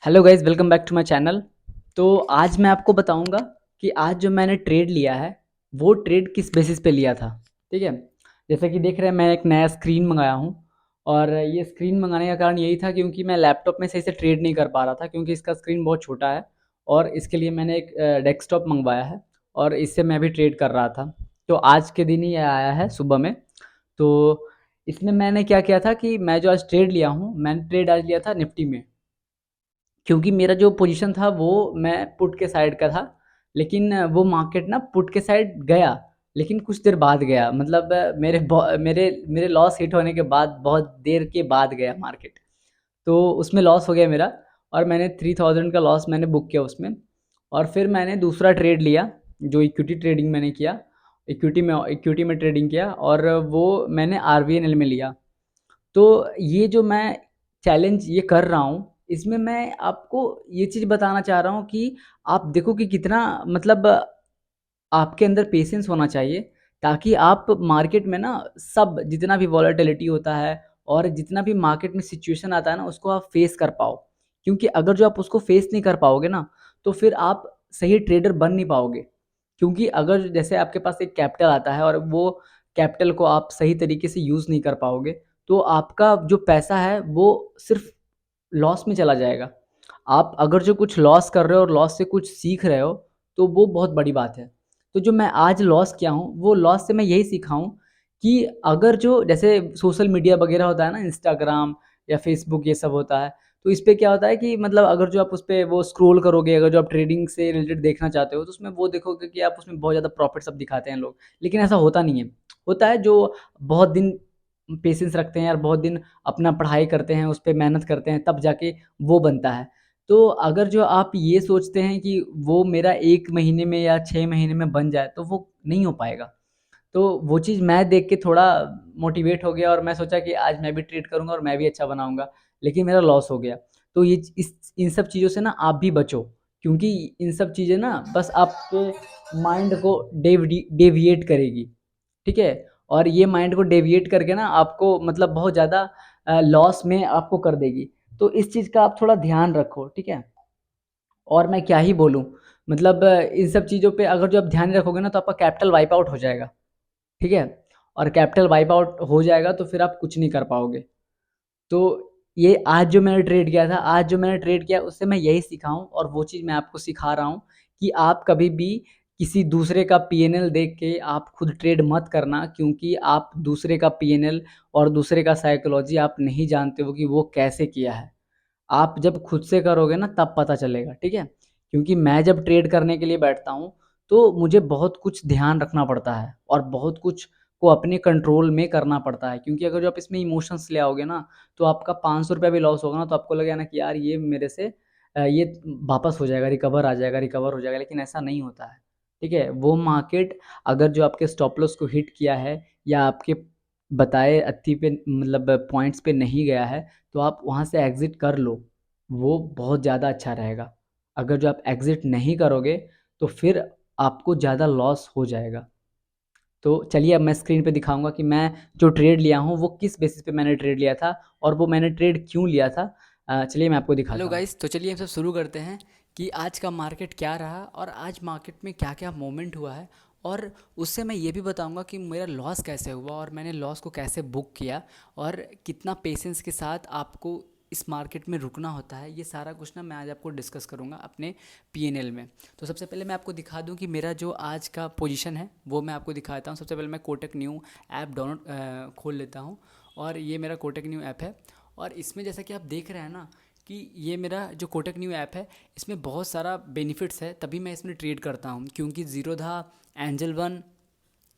Hello guys, welcome back to my channel. तो आज मैं आपको बताऊंगा कि आज जो मैंने ट्रेड लिया है वो ट्रेड किस बेसिस पे लिया था। ठीक है। जैसा कि देख रहे हैं, मैं एक नया स्क्रीन मंगाया हूँ। और ये स्क्रीन मंगाने का कारण यही था क्योंकि मैं लैपटॉप में सही से ट्रेड नहीं कर पा रहा था क्योंकि इसका स्क्रीन बहुत छोटा है। और इसके लिए मैंने एक डेस्कटॉप मंगवाया है और इससे मैं भी ट्रेड कर रहा था। तो आज के दिन ही ये आया है सुबह में। तो इसमें मैंने क्या किया था कि मैं जो आज ट्रेड लिया हूँ, मैंने ट्रेड आज लिया था निफ्टी में। क्योंकि मेरा जो पोजीशन था वो मैं पुट के साइड का था। लेकिन वो मार्केट ना पुट के साइड गया, लेकिन कुछ देर बाद गया। मतलब मेरे मेरे लॉस हिट होने के बाद बहुत देर के बाद गया मार्केट। तो उसमें लॉस हो गया मेरा। और मैंने 3000 का लॉस मैंने बुक किया उसमें। और फिर मैंने दूसरा ट्रेड लिया, जो इक्विटी ट्रेडिंग मैंने किया। इक्विटी में ट्रेडिंग किया और वो मैंने आरवीएनएल में लिया। तो ये जो मैं चैलेंज ये कर रहा हूँ, इसमें मैं आपको ये चीज़ बताना चाह रहा हूँ कि आप देखो कि कितना मतलब आपके अंदर पेशेंस होना चाहिए, ताकि आप मार्केट में ना सब जितना भी वॉलेटिलिटी होता है और जितना भी मार्केट में सिचुएशन आता है ना, उसको आप फेस कर पाओ। क्योंकि अगर जो आप उसको फेस नहीं कर पाओगे ना, तो फिर आप सही ट्रेडर बन नहीं पाओगे। क्योंकि अगर जैसे आपके पास एक कैपिटल आता है और वो कैपिटल को आप सही तरीके से यूज़ नहीं कर पाओगे, तो आपका जो पैसा है वो सिर्फ लॉस में चला जाएगा। आप अगर जो कुछ लॉस कर रहे हो और लॉस से कुछ सीख रहे हो, तो वो बहुत बड़ी बात है। तो जो मैं आज लॉस किया हूँ, वो लॉस से मैं यही सीखा हूँ कि अगर जो जैसे सोशल मीडिया वगैरह होता है ना, इंस्टाग्राम या फेसबुक ये सब होता है, तो इस पे क्या होता है कि मतलब अगर जो आप उस पे वो स्क्रॉल करोगे, अगर जो आप ट्रेडिंग से रिलेटेड देखना चाहते हो, तो उसमें वो देखोगे कि आप उसमें बहुत ज़्यादा प्रॉफिट सब दिखाते हैं लोग। लेकिन ऐसा होता नहीं है। होता है जो बहुत दिन पेशेंस रखते हैं और बहुत दिन अपना पढ़ाई करते हैं, उस पे मेहनत करते हैं, तब जाके वो बनता है। तो अगर जो आप ये सोचते हैं कि वो मेरा 1 महीने में या 6 महीने में बन जाए, तो वो नहीं हो पाएगा। तो वो चीज़ मैं देख के थोड़ा मोटिवेट हो गया और मैं सोचा कि आज मैं भी ट्रेड करूँगा और मैं भी अच्छा बनाऊँगा, लेकिन मेरा लॉस हो गया। तो ये इस इन सब चीज़ों से ना आप भी बचो, क्योंकि इन सब चीज़ें ना बस आपके माइंड को डेविएट करेगी। ठीक है? और ये माइंड को डेविएट करके ना आपको मतलब बहुत ज़्यादा लॉस में आपको कर देगी। तो इस चीज़ का आप थोड़ा ध्यान रखो, ठीक है? और मैं क्या ही बोलूँ, मतलब इन सब चीज़ों पे अगर जो आप ध्यान रखोगे ना, तो आपका कैपिटल वाइप आउट हो जाएगा। ठीक है? और कैपिटल वाइप आउट हो जाएगा तो फिर आप कुछ नहीं कर पाओगे। तो ये आज जो मैंने ट्रेड किया था, आज जो मैंने ट्रेड किया उससे मैं यही सीखा हूँ और वो चीज़ मैं आपको सिखा रहा हूँ कि आप कभी भी किसी दूसरे का पीएनएल देख के आप खुद ट्रेड मत करना, क्योंकि आप दूसरे का पीएनएल और दूसरे का साइकोलॉजी आप नहीं जानते हो कि वो कैसे किया है। आप जब खुद से करोगे ना, तब पता चलेगा, ठीक है? क्योंकि मैं जब ट्रेड करने के लिए बैठता हूँ, तो मुझे बहुत कुछ ध्यान रखना पड़ता है और बहुत कुछ को अपने कंट्रोल में करना पड़ता है। क्योंकि अगर जो आप इसमें इमोशंस ले आओगे ना, तो आपका ₹500 भी लॉस होगा ना, तो आपको लगेगा ना कि यार ये मेरे से ये वापस हो जाएगा, रिकवर आ जाएगा, रिकवर हो जाएगा, लेकिन ऐसा नहीं होता है। ठीक है? वो मार्केट अगर जो आपके स्टॉप लॉस को हिट किया है या आपके बताए अत्ती पे मतलब पॉइंट्स पे नहीं गया है, तो आप वहाँ से एग्ज़िट कर लो, वो बहुत ज़्यादा अच्छा रहेगा। अगर जो आप एग्ज़िट नहीं करोगे, तो फिर आपको ज़्यादा लॉस हो जाएगा। तो चलिए अब मैं स्क्रीन पे दिखाऊँगा कि मैं जो ट्रेड लिया हूँ, वो किस बेसिस पे मैंने ट्रेड लिया था और वो मैंने ट्रेड क्यों लिया था। चलिए मैं आपको हेलो दिखाता हूँ। गाइस, तो चलिए हम सब शुरू करते हैं कि आज का मार्केट क्या रहा और आज मार्केट में क्या क्या मोमेंट हुआ है। और उससे मैं ये भी बताऊंगा कि मेरा लॉस कैसे हुआ और मैंने लॉस को कैसे बुक किया और कितना पेशेंस के साथ आपको इस मार्केट में रुकना होता है। ये सारा कुछ ना मैं आज आपको डिस्कस करूंगा अपने पीएनएल में। तो सबसे पहले मैं आपको दिखा दूं कि मेरा जो आज का पोजीशन है वो मैं आपको दिखाता हूँ। सबसे पहले मैं कोटक न्यू ऐप डाउनलोड खोल लेता हूँ और ये मेरा कोटक न्यू ऐप है। और इसमें जैसा कि आप देख रहे हैं ना कि ये मेरा जो कोटक न्यू ऐप है, इसमें बहुत सारा बेनिफिट्स है, तभी मैं इसमें ट्रेड करता हूँ। क्योंकि ज़ीरोधा, एंजल वन,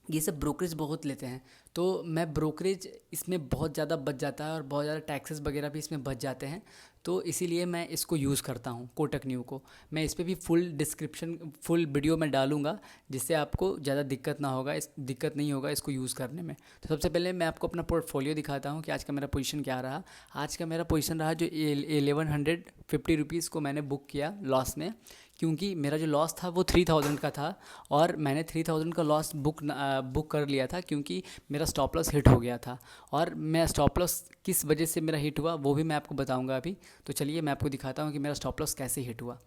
ये सब ब्रोकरेज बहुत लेते हैं। तो मैं ब्रोकरेज इसमें बहुत ज़्यादा बच जाता है और बहुत ज़्यादा टैक्सेस वगैरह भी इसमें बच जाते हैं। तो इसीलिए मैं इसको यूज़ करता हूँ कोटक न्यू को। मैं इस पे भी फुल वीडियो में डालूंगा, जिससे आपको ज़्यादा दिक्कत ना होगा, इस दिक्कत नहीं होगा इसको यूज़ करने में। तो सबसे पहले मैं आपको अपना पोर्टफोलियो दिखाता हूँ कि आज का मेरा पोजीशन क्या रहा। आज का मेरा पोजीशन रहा जो 1150 रुपीज़ को मैंने बुक किया लॉस में। क्योंकि मेरा जो लॉस था वो 3000 का था, और मैंने 3000 का लॉस बुक कर लिया था क्योंकि मेरा स्टॉप लॉस हिट हो गया था। और मैं स्टॉप लॉस किस वजह से मेरा हिट हुआ वो भी मैं आपको बताऊंगा अभी। तो चलिए मैं आपको दिखाता हूँ कि मेरा स्टॉप लॉस कैसे हिट हुआ।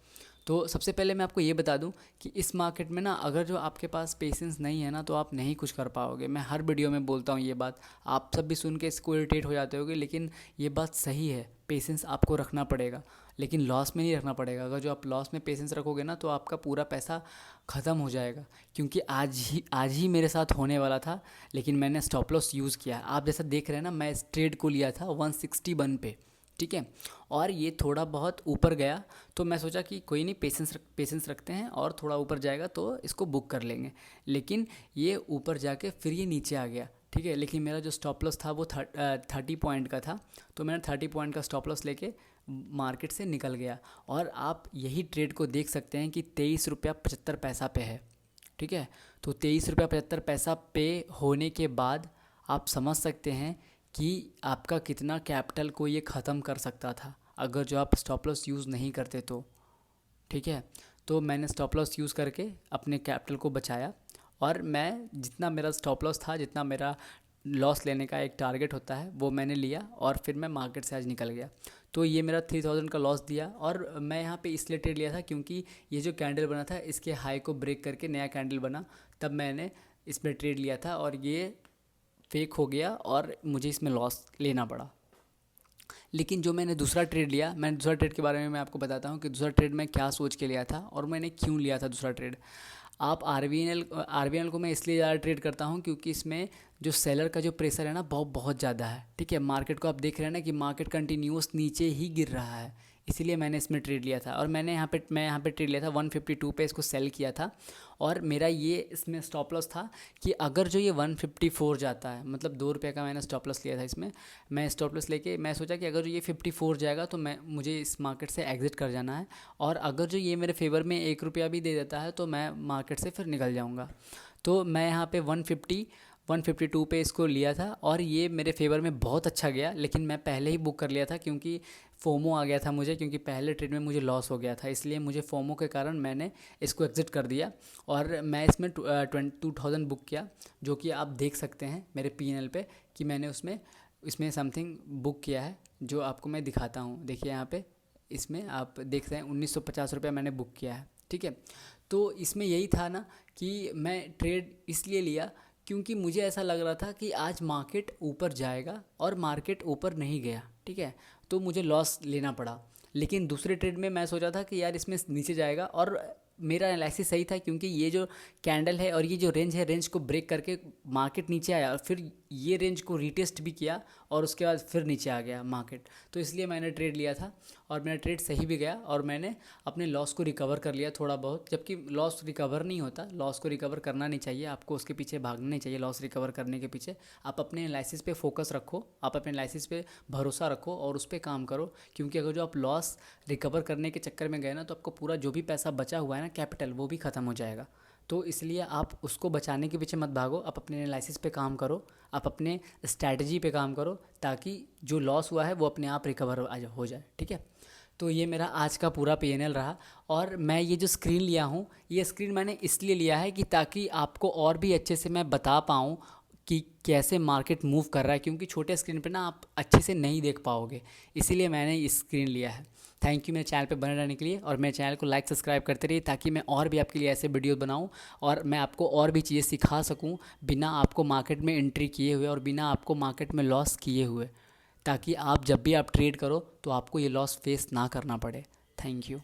तो सबसे पहले मैं आपको ये बता दूं कि इस मार्केट में ना, अगर जो आपके पास पेशेंस नहीं है ना, तो आप नहीं कुछ कर पाओगे। मैं हर वीडियो में बोलता हूँ ये बात, आप सब भी सुन के इसको इरिटेट हो जाते होगे, लेकिन ये बात सही है। पेशेंस आपको रखना पड़ेगा, लेकिन लॉस में नहीं रखना पड़ेगा। अगर जो आप लॉस में पेशेंस रखोगे ना, तो आपका पूरा पैसा ख़त्म हो जाएगा। क्योंकि आज ही मेरे साथ होने वाला था, लेकिन मैंने स्टॉप लॉस यूज़ किया। आप जैसा देख रहे हैं ना, मैं इस ट्रेड को लिया था 161 पे, ठीक है, और ये थोड़ा बहुत ऊपर गया, तो मैं सोचा कि कोई नहीं, पेशेंस रखते हैं और थोड़ा ऊपर जाएगा तो इसको बुक कर लेंगे। लेकिन ये ऊपर जाके फिर ये नीचे आ गया, ठीक है। लेकिन मेरा जो स्टॉप लॉस था वो 30 पॉइंट का था, तो मैंने 30 पॉइंट का स्टॉप लॉस लेके मार्केट से निकल गया। और आप यही ट्रेड को देख सकते हैं कि 23 रुपया 75 पैसा पे है, ठीक है। तो 23 रुपया 75 पैसा पे होने के बाद आप समझ सकते हैं कि आपका कितना कैपिटल को ये ख़त्म कर सकता था, अगर जो आप स्टॉप लॉस यूज़ नहीं करते तो, ठीक है। तो मैंने स्टॉप लॉस यूज़ करके अपने कैपिटल को बचाया, और मैं जितना मेरा स्टॉप लॉस था, जितना मेरा लॉस लेने का एक टारगेट होता है, वो मैंने लिया, और फिर मैं मार्केट से आज निकल गया। तो ये मेरा 3000 का लॉस दिया। और मैं यहाँ पे इसलिए ट्रेड लिया था क्योंकि ये जो कैंडल बना था, इसके हाई को ब्रेक करके नया कैंडल बना, तब मैंने इसमें ट्रेड लिया था, और ये फेक हो गया और मुझे इसमें लॉस लेना पड़ा। लेकिन जो मैंने दूसरा ट्रेड लिया, मैं दूसरा ट्रेड के बारे में मैं आपको बताता हूँ कि दूसरा ट्रेड मैं क्या सोच के लिया था और मैंने क्यों लिया था दूसरा ट्रेड। आप आर को मैं इसलिए ज़्यादा ट्रेड करता हूँ क्योंकि इसमें जो सेलर का जो प्रेशर है ना, बहुत बहुत ज़्यादा है, ठीक है। मार्केट को आप देख रहे हैं ना कि मार्केट कंटिन्यूस नीचे ही गिर रहा है, इसीलिए मैंने इसमें ट्रेड लिया था। और मैं यहाँ पे ट्रेड लिया था 152 पे, इसको सेल किया था। और मेरा ये इसमें स्टॉप लॉस था कि अगर जो ये 154 जाता है, मतलब 2 रुपये का मैंने स्टॉप लॉस लिया था इसमें। मैं स्टॉप लॉस लेके मैं सोचा कि अगर जो ये 54 जाएगा तो मुझे इस मार्केट से एग्ज़िट कर जाना है, और अगर जो ये मेरे फेवर में 1 रुपया भी दे देता है तो मैं मार्केट से फिर निकल जाऊँगा। तो मैं यहाँ पे 152 पे इसको लिया था, और ये मेरे फेवर में बहुत अच्छा गया। लेकिन मैं पहले ही बुक कर लिया था क्योंकि फोमो आ गया था मुझे, क्योंकि पहले ट्रेड में मुझे लॉस हो गया था, इसलिए मुझे फोमो के कारण मैंने इसको एग्ज़िट कर दिया। और मैं इसमें 2000 बुक किया, जो कि आप देख सकते हैं मेरे P&L पे कि मैंने इसमें समथिंग बुक किया है, जो आपको मैं दिखाता हूँ। देखिए यहाँ पे इसमें आप देख रहे हैं 1950 रुपया मैंने बुक किया है, ठीक है। तो इसमें यही था ना कि मैं ट्रेड इसलिए लिया क्योंकि मुझे ऐसा लग रहा था कि आज मार्केट ऊपर जाएगा, और मार्केट ऊपर नहीं गया, ठीक है। तो मुझे लॉस लेना पड़ा। लेकिन दूसरे ट्रेड में मैं सोचा था कि यार इसमें नीचे जाएगा, और मेरा एनालिसिस सही था क्योंकि ये जो कैंडल है और ये जो रेंज है, रेंज को ब्रेक करके मार्केट नीचे आया, और फिर ये रेंज को रीटेस्ट भी किया, और उसके बाद फिर नीचे आ गया मार्केट। तो इसलिए मैंने ट्रेड लिया था, और मेरा ट्रेड सही भी गया, और मैंने अपने लॉस को रिकवर कर लिया थोड़ा बहुत। जबकि लॉस रिकवर नहीं होता, लॉस को रिकवर करना नहीं चाहिए, आपको उसके पीछे भागना नहीं चाहिए। लॉस रिकवर करने के पीछे आप अपने एनालिसिस पे फोकस रखो, आप अपने एनालिसिस पे भरोसा रखो और उस पर काम करो। क्योंकि अगर जो आप लॉस रिकवर करने के चक्कर में गए ना, तो आपको पूरा जो भी पैसा बचा हुआ है ना, कैपिटल, वो भी ख़त्म हो जाएगा। तो इसलिए आप उसको बचाने के पीछे मत भागो, आप अपने एनालिसिस पे काम करो, आप अपने स्ट्रैटेजी पे काम करो, ताकि जो लॉस हुआ है वो अपने आप रिकवर हो जाए, ठीक है। तो ये मेरा आज का पूरा P&L रहा। और मैं ये जो स्क्रीन लिया हूँ, ये स्क्रीन मैंने इसलिए लिया है कि ताकि आपको और भी अच्छे से मैं बता पाऊँ कि कैसे मार्केट मूव कर रहा है, क्योंकि छोटे स्क्रीन पे ना आप अच्छे से नहीं देख पाओगे, इसीलिए मैंने इस स्क्रीन लिया है। थैंक यू मेरे चैनल पे बने रहने के लिए, और मेरे चैनल को लाइक सब्सक्राइब करते रहिए, ताकि मैं और भी आपके लिए ऐसे वीडियो बनाऊं, और मैं आपको और भी चीज़ें सिखा सकूं बिना आपको मार्केट में एंट्री किए हुए और बिना आपको मार्केट में लॉस किए हुए, ताकि आप जब भी आप ट्रेड करो तो आपको ये लॉस फेस ना करना पड़े। Thank you.